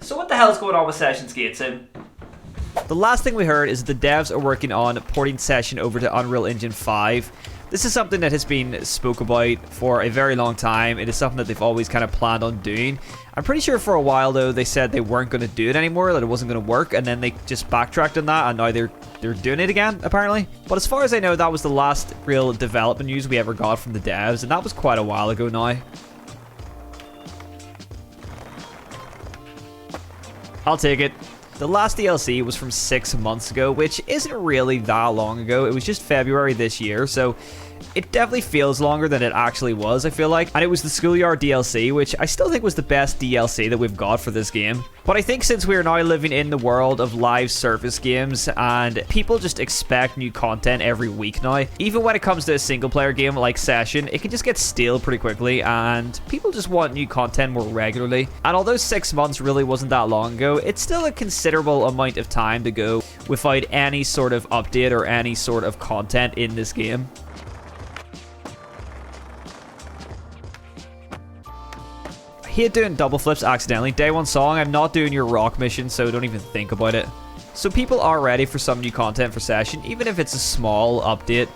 So what the hell's going on with Session Skate Sim? The last thing we heard is the devs are working on porting Session over to Unreal Engine 5. This is something that has been spoke about for a very long time. It is something that they've always kind of planned on doing. I'm pretty sure for a while though they said they weren't going to do it anymore, that it wasn't going to work, and then they just backtracked on that, and now they're doing it again apparently. But as far as I know, that was the last real development news we ever got from the devs, and that was quite a while ago now. I'll take it. The last DLC was from 6 months ago, which isn't really that long ago. It was just February this year, so it definitely feels longer than it actually was, I feel like. And it was the Schoolyard DLC, which I still think was the best DLC that we've got for this game. But I think since we are now living in the world of live service games, and people just expect new content every week now, even when it comes to a single player game like Session, it can just get stale pretty quickly, and people just want new content more regularly. And although 6 months really wasn't that long ago, it's still a considerable amount of time to go without any sort of update or any sort of content in this game. I hate doing double flips accidentally. Day one song, I'm not doing your rock mission, so don't even think about it. So people are ready for some new content for Session, even if it's a small update.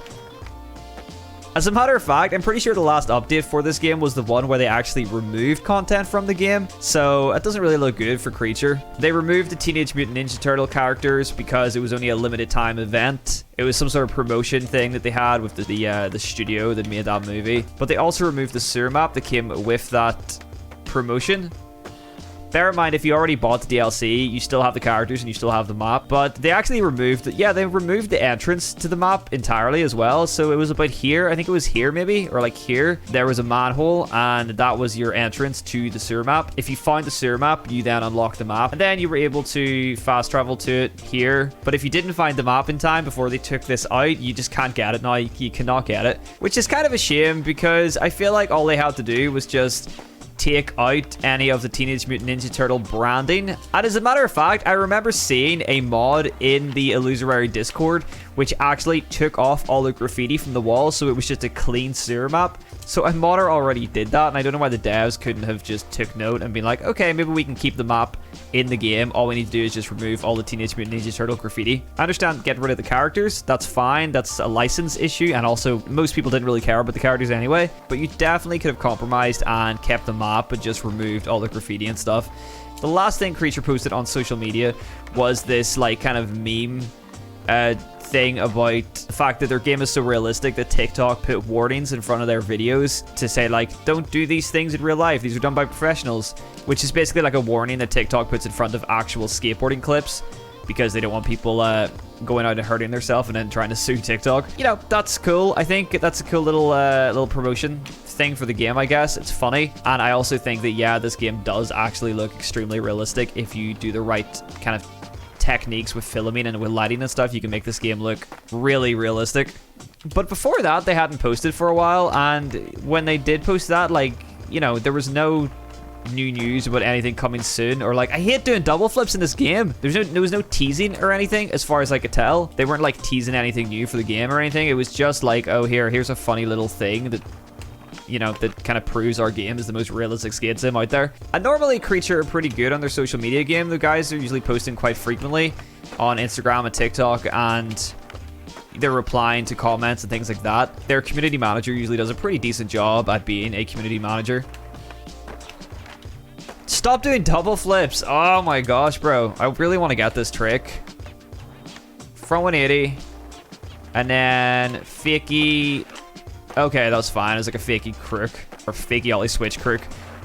As a matter of fact, I'm pretty sure the last update for this game was the one where they actually removed content from the game, so it doesn't really look good for Creature. They removed the Teenage Mutant Ninja Turtle characters because it was only a limited time event. It was some sort of promotion thing that they had with the studio that made that movie. But they also removed the sewer map that came with that promotion. Bear in mind, if you already bought the DLC, you still have the characters and you still have the map, but they actually removed they removed the entrance to the map entirely as well. So it was about here, I think it was here maybe, or like here, there was a manhole, and that was your entrance to the sewer map. If you found the sewer map, you then unlocked the map, and then you were able to fast travel to it here. But if you didn't find the map in time before they took this out, you just can't get it now. You cannot get it, which is kind of a shame, because I feel like all they had to do was just take out any of the Teenage Mutant Ninja Turtle branding. And as a matter of fact, I remember seeing a mod in the Illusory Discord which actually took off all the graffiti from the wall, so it was just a clean sewer map. So a modder already did that, and I don't know why the devs couldn't have just took note and been like, okay, maybe we can keep the map in the game. All we need to do is just remove all the Teenage Mutant Ninja Turtle graffiti. I understand getting rid of the characters, that's fine, that's a license issue, and also most people didn't really care about the characters anyway, but you definitely could have compromised and kept the map but just removed all the graffiti and stuff. The last thing Creature posted on social media was this like kind of meme thing about the fact that their game is so realistic that TikTok put warnings in front of their videos to say like, don't do these things in real life, these are done by professionals, which is basically like a warning that TikTok puts in front of actual skateboarding clips because they don't want people going out and hurting themselves and then trying to sue TikTok. You know, that's cool. I think that's a cool little promotion thing for the game, I guess. It's funny, and I also think that, yeah, this game does actually look extremely realistic. If you do the right kind of techniques with filming and with lighting and stuff, you can make this game look really realistic. But before that, they hadn't posted for a while, and when they did post that, like, you know, there was no new news about anything coming soon, or like, I hate doing double flips in this game. There was no teasing or anything as far as I could tell. They weren't like teasing anything new for the game or anything. It was just like, oh, here's a funny little thing that, you know, that kind of proves our game is the most realistic skate sim out there. And normally Creature are pretty good on their social media game. The guys are usually posting quite frequently on Instagram and TikTok, and they're replying to comments and things like that. Their community manager usually does a pretty decent job at being a community manager. Stop doing double flips. Oh my gosh, bro. I really want to get this trick. Front 180. And then fakie. Okay, that's fine. It's like a fakie crook, or fakie ollie switch crook,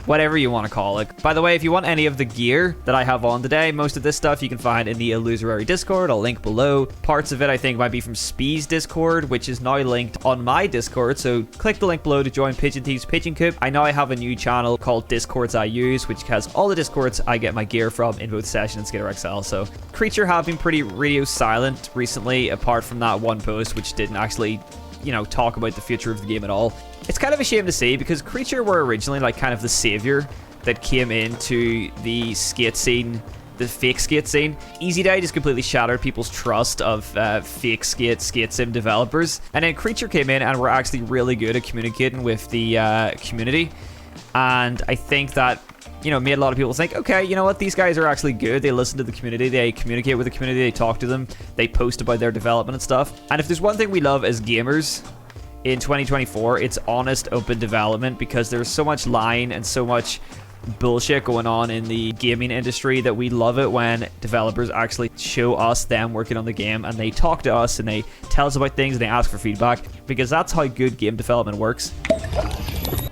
whatever you want to call it. By the way, if you want any of the gear that I have on today, most of this stuff you can find in the Illusory Discord. I'll link below. Parts of it I think might be from Spee's Discord, which is now linked on my Discord, so click the link below to join Pigeon Thief's Pigeon Coop. I now have a new channel called Discords I Use, which has all the Discords I get my gear from in both Session and Skater XL. So Creature have been pretty radio silent recently, apart from that one post which didn't actually, you know, talk about the future of the game at all. It's kind of a shame to see, because Creature were originally like kind of the savior that came into the skate scene, the fake skate scene. Easy Day just completely shattered people's trust of fake skate sim developers, and then Creature came in and were actually really good at communicating with the community. And I think that you know, made a lot of people think, okay, you know what, these guys are actually good. They listen to the community, they communicate with the community, they talk to them, they post about their development and stuff. And if there's one thing we love as gamers in 2024, it's honest, open development, because there's so much lying and so much bullshit going on in the gaming industry that we love it when developers actually show us them working on the game, and they talk to us and they tell us about things and they ask for feedback, because that's how good game development works.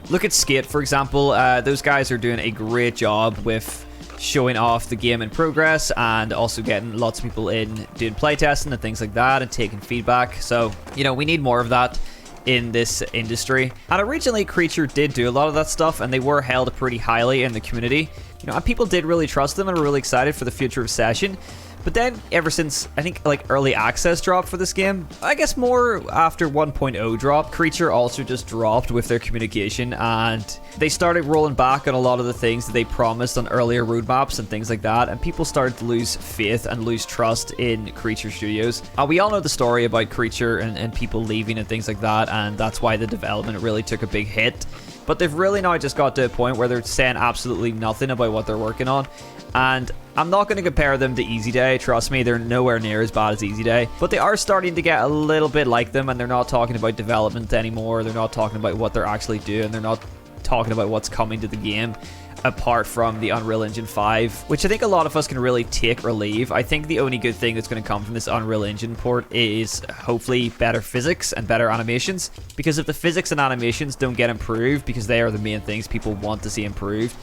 Look at Skate, for example. Those guys are doing a great job with showing off the game in progress, and also getting lots of people in doing playtesting and things like that and taking feedback. So, you know, we need more of that in this industry. And originally Creature did do a lot of that stuff, and they were held pretty highly in the community, you know, and people did really trust them and were really excited for the future of Session. But then, ever since, I think, like, early access dropped for this game, I guess more after 1.0 dropped, Creature also just dropped with their communication, and they started rolling back on a lot of the things that they promised on earlier roadmaps and things like that, and people started to lose faith and lose trust in Creature Studios. We all know the story about Creature and people leaving and things like that, and that's why the development really took a big hit. But they've really now just got to a point where they're saying absolutely nothing about what they're working on. And I'm not going to compare them to Easy Day, trust me, they're nowhere near as bad as Easy Day. But they are starting to get a little bit like them, and they're not talking about development anymore, they're not talking about what they're actually doing, they're not talking about what's coming to the game, apart from the Unreal Engine 5, which I think a lot of us can really take or leave. I think the only good thing that's going to come from this Unreal Engine port is hopefully better physics and better animations, because if the physics and animations don't get improved, because they are the main things people want to see improved,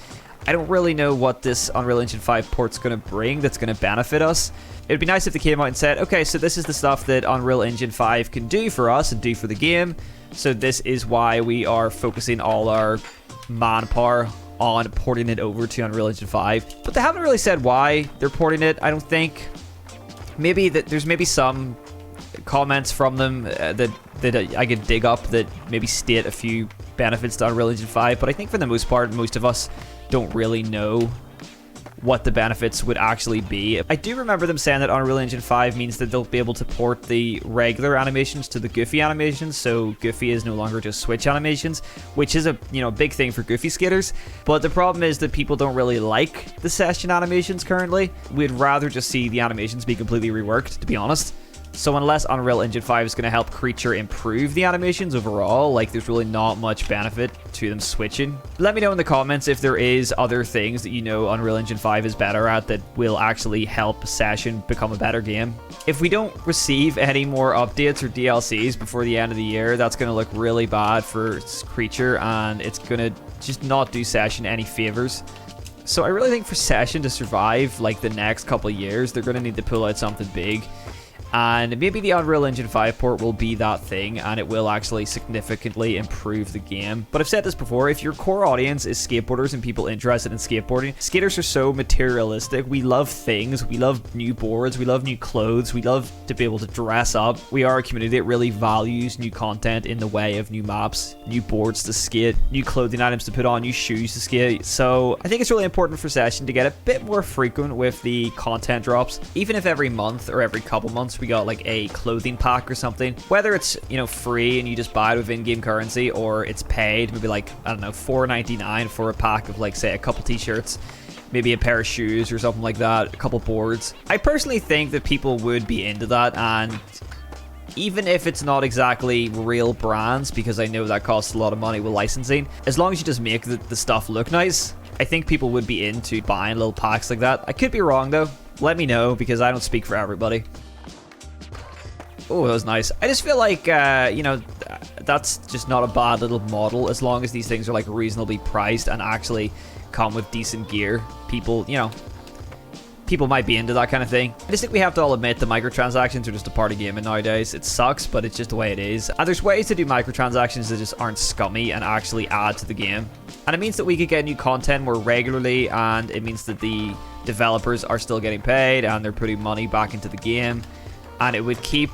I don't really know what this Unreal Engine 5 port's going to bring that's going to benefit us. It would be nice if they came out and said, okay, so this is the stuff that Unreal Engine 5 can do for us and do for the game, so this is why we are focusing all our manpower on porting it over to Unreal Engine 5. But they haven't really said why they're porting it, I don't think. Maybe there's maybe some comments from them that I could dig up that maybe state a few benefits to Unreal Engine 5, but I think for the most part, most of us don't really know what the benefits would actually be. I do remember them saying that Unreal Engine 5 means that they'll be able to port the regular animations to the Goofy animations, so Goofy is no longer just Switch animations, which is a, you know, big thing for Goofy skaters. But the problem is that people don't really like the Session animations currently. We'd rather just see the animations be completely reworked, to be honest. So unless Unreal Engine 5 is going to help Creature improve the animations overall, like, there's really not much benefit to them switching. Let me know in the comments if there is other things that you know Unreal Engine 5 is better at that will actually help Session become a better game. If we don't receive any more updates or DLCs before the end of the year, that's going to look really bad for Creature, and it's going to just not do Session any favors. So I really think for Session to survive, like, the next couple of years, they're going to need to pull out something big. And maybe the Unreal Engine 5 port will be that thing, and it will actually significantly improve the game. But I've said this before, if your core audience is skateboarders and people interested in skateboarding, skaters are so materialistic. We love things, we love new boards, we love new clothes, we love to be able to dress up. We are a community that really values new content in the way of new maps, new boards to skate, new clothing items to put on, new shoes to skate. So I think it's really important for Session to get a bit more frequent with the content drops, even if every month or every couple months we got like a clothing pack or something, whether it's, you know, free and you just buy it with in-game currency, or it's paid, maybe like, I don't know, $4.99 for a pack of, like, say a couple t-shirts, maybe a pair of shoes or something like that, a couple boards. I personally think that people would be into that, and even if it's not exactly real brands, because I know that costs a lot of money with licensing, as long as you just make the stuff look nice, I think people would be into buying little packs like that. I could be wrong though, let me know, because I don't speak for everybody. Oh, that was nice. I just feel like, you know, that's just not a bad little model, as long as these things are, like, reasonably priced and actually come with decent gear. People, you know, people might be into that kind of thing. I just think we have to all admit the microtransactions are just a part of gaming nowadays. It sucks, but it's just the way it is. And there's ways to do microtransactions that just aren't scummy and actually add to the game. And it means that we could get new content more regularly, and it means that the developers are still getting paid and they're putting money back into the game. And it would keep...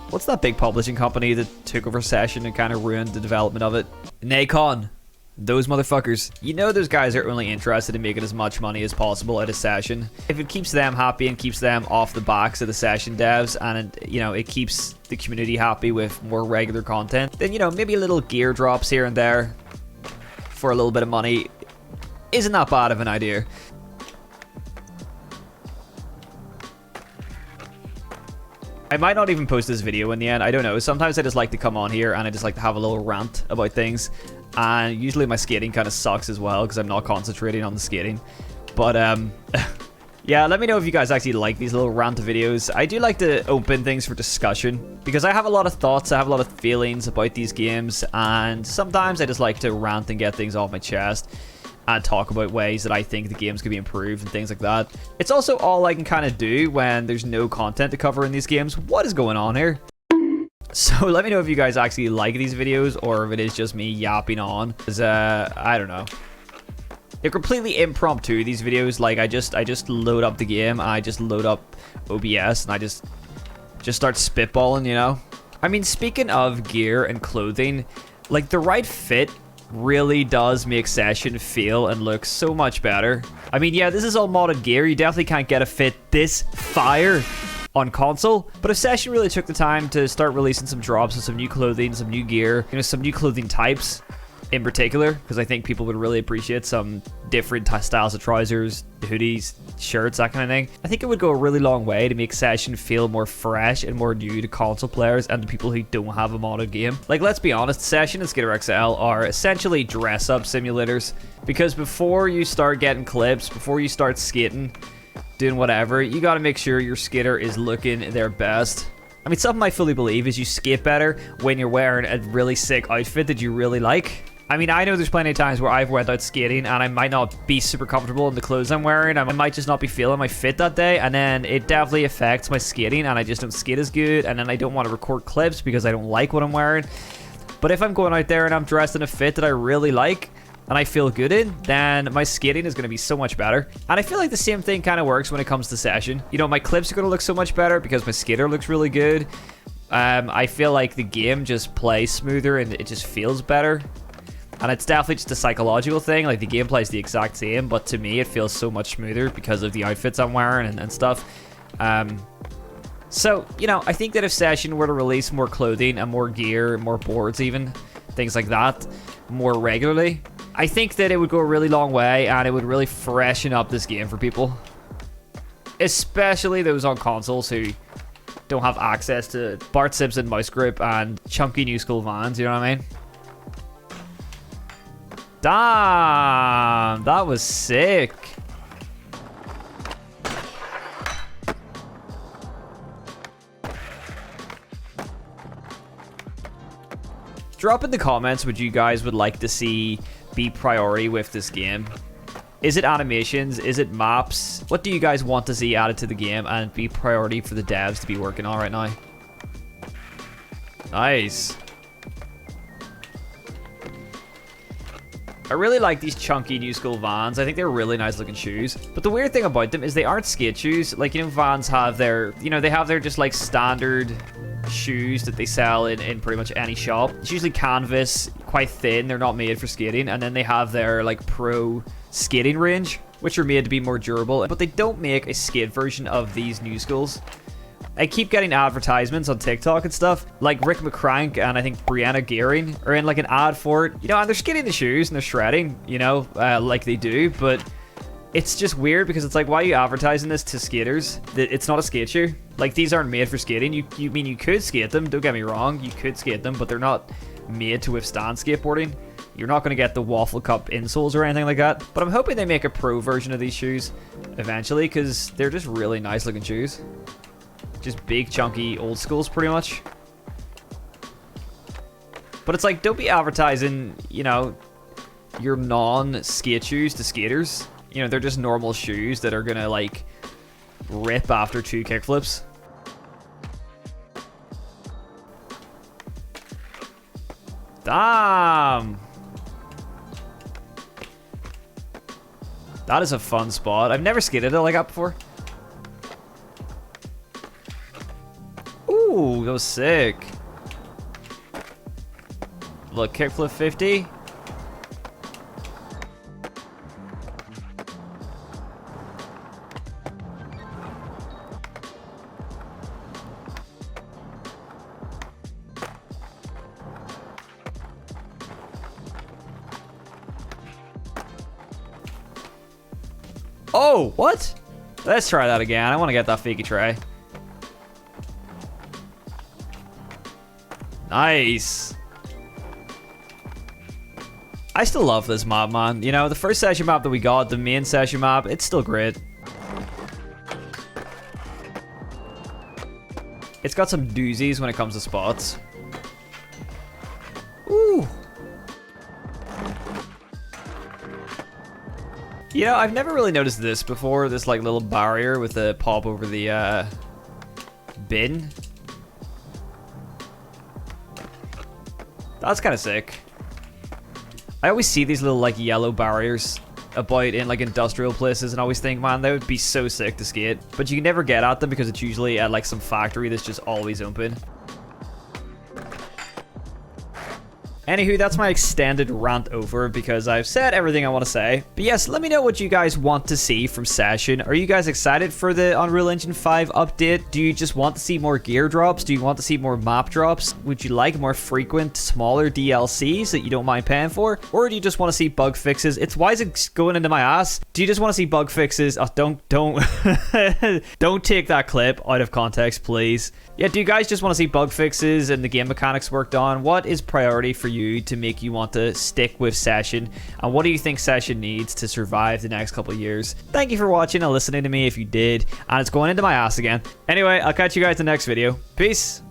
What's that big publishing company that took over Session and kind of ruined the development of it? Nacon. Those motherfuckers. You know those guys are only interested in making as much money as possible out of Session. If it keeps them happy and keeps them off the backs of the Session devs, and, you know, it keeps the community happy with more regular content, then, you know, maybe a little gear drops here and there for a little bit of money isn't that bad of an idea. I might not even post this video in the end. I don't know. Sometimes I just like to come on here and I just like to have a little rant about things. And usually my skating kind of sucks as well because I'm not concentrating on the skating. But, yeah, let me know if you guys actually like these little rant videos. I do like to open things for discussion because I have a lot of thoughts, I have a lot of feelings about these games, and sometimes I just like to rant and get things off my chest and talk about ways that I think the games could be improved and things like that. It's also all I can kind of do when there's no content to cover in these games. What is going on here? So let me know if you guys actually like these videos or if it is just me yapping on. Because, I don't know. They're completely impromptu, these videos. Like, I just load up the game, I just load up OBS, and I just start spitballing, you know? I mean, speaking of gear and clothing, like, the right fit really does make Session feel and look so much better. I mean, yeah, this is all modded gear. You definitely can't get a fit this fire on console, but if Session really took the time to start releasing some drops of some new clothing, some new gear, you know, some new clothing types in particular, because I think people would really appreciate some different styles of trousers, hoodies, shirts, that kind of thing. I think it would go a really long way to make Session feel more fresh and more new to console players and to people who don't have a modded game. Like, let's be honest, Session and Skitter XL are essentially dress-up simulators, because before you start getting clips, before you start skating, doing whatever, you gotta make sure your skater is looking their best. I mean, something I fully believe is you skate better when you're wearing a really sick outfit that you really like. I mean, I know there's plenty of times where I've went out skating and I might not be super comfortable in the clothes I'm wearing. I might just not be feeling my fit that day, and then it definitely affects my skating and I just don't skate as good, and then I don't want to record clips because I don't like what I'm wearing. But if I'm going out there and I'm dressed in a fit that I really like and I feel good in, then my skating is going to be so much better. And I feel like the same thing kind of works when it comes to Session. You know, my clips are going to look so much better because my skater looks really good. I feel like the game just plays smoother and it just feels better. And it's definitely just a psychological thing. Like, the gameplay is the exact same, but to me it feels so much smoother because of the outfits I'm wearing and stuff. So, you know, I think that if Session were to release more clothing and more gear, more boards even, things like that, more regularly, I think that it would go a really long way and it would really freshen up this game for people. Especially those on consoles who don't have access to Bart Simpson mouse grip and chunky new school vans, you know what I mean? Damn, that was sick. Drop in the comments what you guys would like to see be priority with this game. Is it animations? Is it maps? What do you guys want to see added to the game and be priority for the devs to be working on right now? Nice. I really like these chunky new school Vans. I think they're really nice looking shoes. But the weird thing about them is they aren't skate shoes. Like, you know, Vans have their, you know, they have their just like standard shoes that they sell in pretty much any shop. It's usually canvas, quite thin. They're not made for skating. And then they have their like pro skating range, which are made to be more durable. But they don't make a skate version of these new schools. I keep getting advertisements on TikTok and stuff, like Rick McCrank and I think Brianna Gearing are in like an ad for it, you know, and they're skating the shoes and they're shredding, you know, like they do, but it's just weird because it's like, why are you advertising this to skaters? It's not a skate shoe. Like, these aren't made for skating. You mean you could skate them, don't get me wrong, you could skate them, but they're not made to withstand skateboarding. You're not going to get the waffle cup insoles or anything like that, but I'm hoping they make a pro version of these shoes eventually because they're just really nice looking shoes. Just big, chunky, old schools, pretty much. But it's like, don't be advertising, you know, your non-skate shoes to skaters. You know, they're just normal shoes that are gonna, like, rip after 2 kickflips. Damn! That is a fun spot. I've never skated it like that before. Ooh, that was sick. Look, kickflip 50. Oh, what? Let's try that again. I want to get that fakey try. Nice. I still love this map, man. You know, the first session map that we got, the main session map, it's still great. It's got some doozies when it comes to spots. Ooh. You know, I've never really noticed this before, this like little barrier with the pop over the bin. That's kind of sick. I always see these little like yellow barriers about in like industrial places and I always think, man, that would be so sick to skate. But you can never get at them because it's usually at like some factory that's just always open. Anywho, that's my extended rant over because I've said everything I want to say. But yes, let me know what you guys want to see from Session. Are you guys excited for the Unreal Engine 5 update? Do you just want to see more gear drops? Do you want to see more map drops? Would you like more frequent, smaller DLCs that you don't mind paying for? Or do you just want to see bug fixes? Why is it going into my ass? Do you just want to see bug fixes? Oh, don't don't take that clip out of context, please. Yeah, do you guys just want to see bug fixes and the game mechanics worked on? What is priority for you to make you want to stick with Session? And what do you think Session needs to survive the next couple of years? Thank you for watching and listening to me if you did. And it's going into my ass again. Anyway, I'll catch you guys in the next video. Peace.